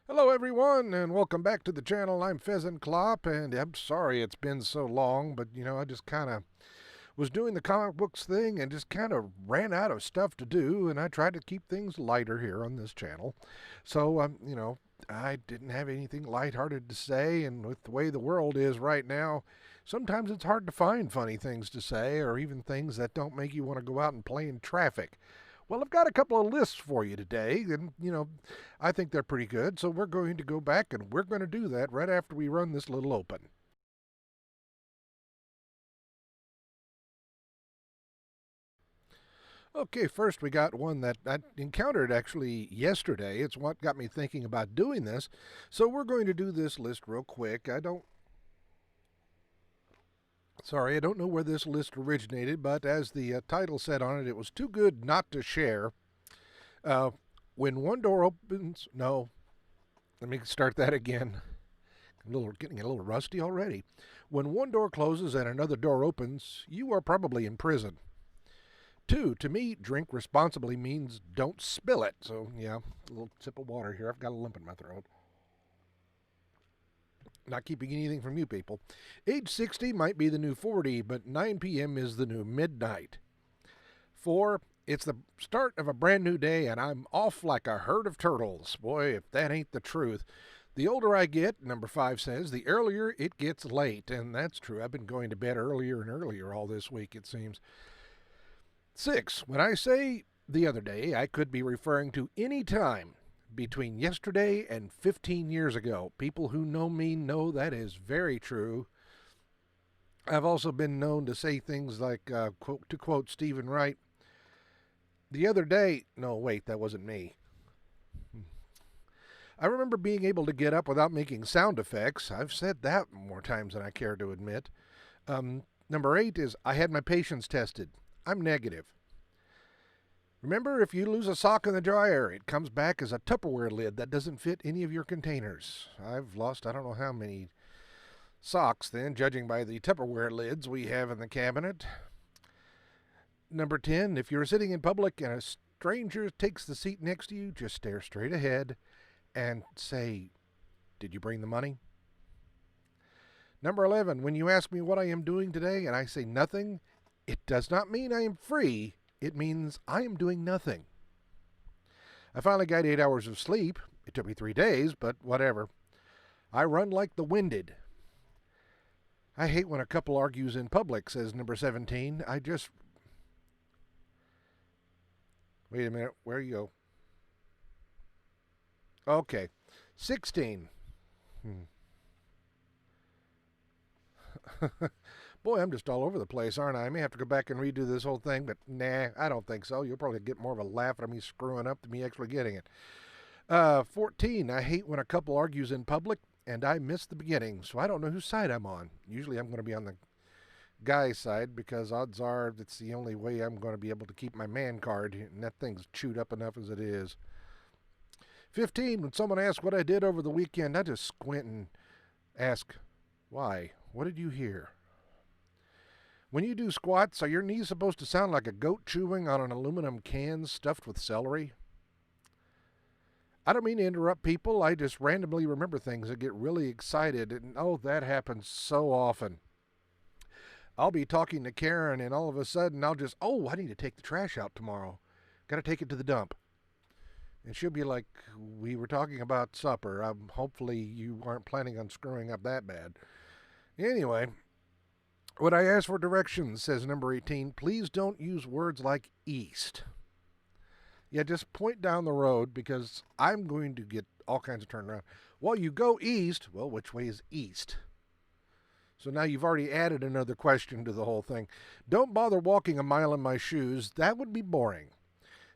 Hello, everyone, and welcome back to the channel. I'm Fezenclop, and I'm sorry it's been so long, but I just kind of was doing the comic books thing and just kind of ran out of stuff to do, and I tried to keep things lighter here on this channel. So, I didn't have anything lighthearted to say, and with the way the world is right now, sometimes it's hard to find funny things to say or even things that don't make you want to go out and play in traffic. Well, I've got a couple of lists for you today, and I think they're pretty good. So we're going to go back and we're going to do that right after we run this little open. Okay, first we got one that I encountered actually yesterday. It's what got me thinking about doing this. So we're going to do this list real quick. I don't know where this list originated, but as the title said on it, it was too good not to share. Uh, when one door opens, no, let me start that again. Getting a little rusty already. When one door closes and another door opens, you are probably in prison. Two, to me, drink responsibly means don't spill it. So, yeah, a little sip of water here. I've got a lump in my throat. Not keeping anything from you people. Age 60 might be the new 40, but 9 p.m. is the new midnight. Four, it's the start of a brand new day, and I'm off like a herd of turtles. Boy, if that ain't the truth. The older I get, number 5 says, the earlier it gets late. And that's true. I've been going to bed earlier and earlier all this week, it seems. 6, when I say the other day, I could be referring to any time between yesterday and 15 years ago. People who know me know that is very true. I've also been known to say things like, to quote Stephen Wright, the other day, no, wait, that wasn't me. I remember being able to get up without making sound effects. I've said that more times than I care to admit. Number 8 is I had my patience tested. I'm negative. Remember, if you lose a sock in the dryer, it comes back as a Tupperware lid that doesn't fit any of your containers. I've lost I don't know how many socks then, judging by the Tupperware lids we have in the cabinet. Number 10, if you're sitting in public and a stranger takes the seat next to you, just stare straight ahead and say, did you bring the money? Number 11, when you ask me what I am doing today and I say nothing, it does not mean I am free. It means I am doing nothing. I finally got 8 hours of sleep. It took me 3 days, but whatever. I run like the winded. I hate when a couple argues in public, says number 17. Wait a minute, where you go? Okay. 16. Boy, I'm just all over the place, aren't I? I may have to go back and redo this whole thing, but nah, I don't think so. You'll probably get more of a laugh at me screwing up than me actually getting it. 14. I hate when a couple argues in public and I miss the beginning, so I don't know whose side I'm on. Usually I'm going to be on the guy's side because odds are it's the only way I'm going to be able to keep my man card, and that thing's chewed up enough as it is. 15. When someone asks what I did over the weekend, I just squint and ask, why? What did you hear? When you do squats, are your knees supposed to sound like a goat chewing on an aluminum can stuffed with celery? I don't mean to interrupt people. I just randomly remember things and get really excited. And oh, that happens so often. I'll be talking to Karen and all of a sudden I need to take the trash out tomorrow. Got to take it to the dump. And she'll be like, we were talking about supper. Hopefully you aren't planning on screwing up that bad. Anyway, when I ask for directions, says number 18, please don't use words like east. Yeah, just point down the road because I'm going to get all kinds of turnaround. Well, you go east. Well, which way is east? So now you've already added another question to the whole thing. Don't bother walking a mile in my shoes. That would be boring.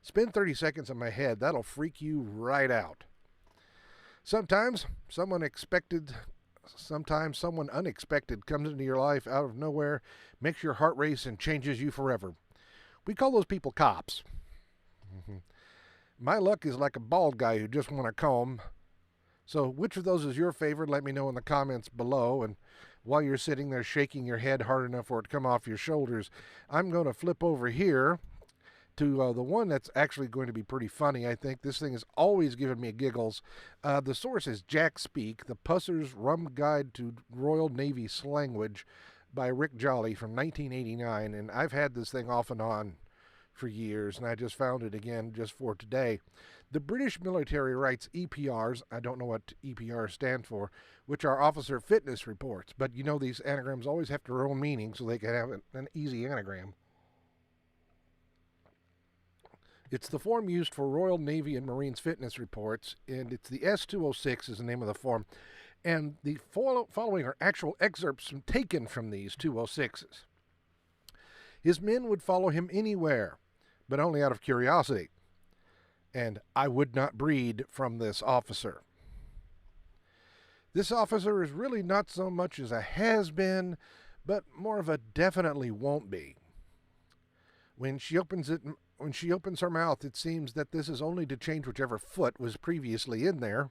Spend 30 seconds in my head. That'll freak you right out. Sometimes someone unexpected comes into your life out of nowhere, makes your heart race, and changes you forever. We call those people cops. My luck is like a bald guy who just won a comb. So which of those is your favorite? Let me know in the comments below. And while you're sitting there shaking your head hard enough for it to come off your shoulders, I'm going to flip over here to the one that's actually going to be pretty funny, I think. This thing has always given me giggles. The source is Jack Speak, The Pusser's Rum Guide to Royal Navy Slangwage by Rick Jolly from 1989, and I've had this thing off and on for years, and I just found it again just for today. The British military writes EPRs, I don't know what EPRs stand for, which are officer fitness reports, but you know these anagrams always have their own meaning, so they can have an easy anagram. It's the form used for Royal Navy and Marines fitness reports, and it's the S206 is the name of the form. And the following are actual excerpts taken from these 206s. His men would follow him anywhere, but only out of curiosity. And I would not breed from this officer. This officer is really not so much as a has-been, but more of a definitely won't be. When she opens her mouth, it seems that this is only to change whichever foot was previously in there.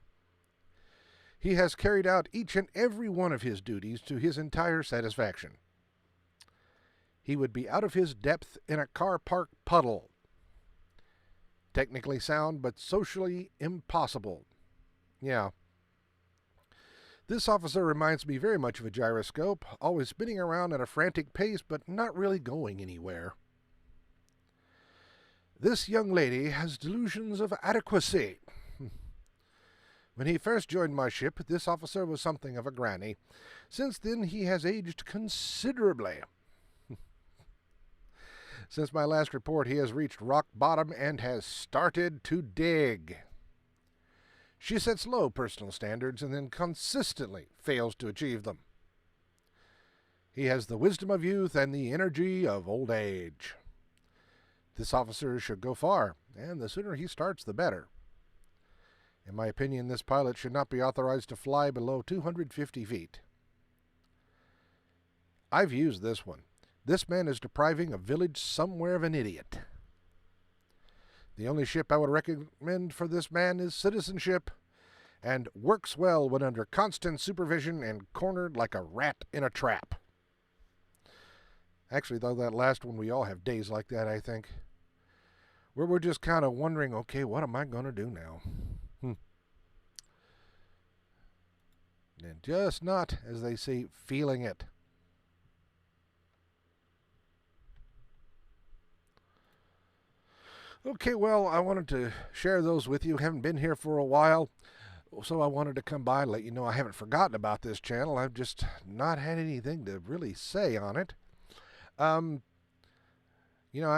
He has carried out each and every one of his duties to his entire satisfaction. He would be out of his depth in a car park puddle. Technically sound, but socially impossible. Yeah. This officer reminds me very much of a gyroscope, always spinning around at a frantic pace, but not really going anywhere. This young lady has delusions of adequacy. When he first joined my ship, this officer was something of a granny. Since then, he has aged considerably. Since my last report, he has reached rock bottom and has started to dig. She sets low personal standards and then consistently fails to achieve them. He has the wisdom of youth and the energy of old age. This officer should go far, and the sooner he starts, the better. In my opinion, this pilot should not be authorized to fly below 250 feet. I've used this one. This man is depriving a village somewhere of an idiot. The only ship I would recommend for this man is citizenship, and works well when under constant supervision and cornered like a rat in a trap. Actually, though, that last one, we all have days like that, I think, where we're just kind of wondering, okay, what am I going to do now? And just not, as they say, feeling it. Okay, well, I wanted to share those with you. Haven't been here for a while, so I wanted to come by and let you know I haven't forgotten about this channel. I've just not had anything to really say on it. I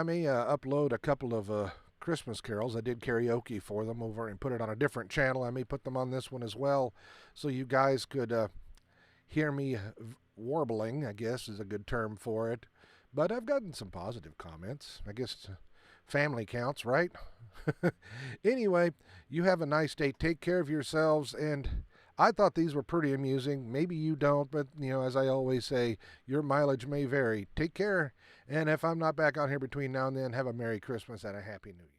may upload a couple of Christmas carols. I did karaoke for them over and put it on a different channel. I may put them on this one as well, so you guys could hear me warbling, I guess is a good term for it. But I've gotten some positive comments. I guess family counts, right? Anyway, you have a nice day. Take care of yourselves, and I thought these were pretty amusing. Maybe you don't, but, as I always say, your mileage may vary. Take care, and if I'm not back on here between now and then, have a Merry Christmas and a Happy New Year.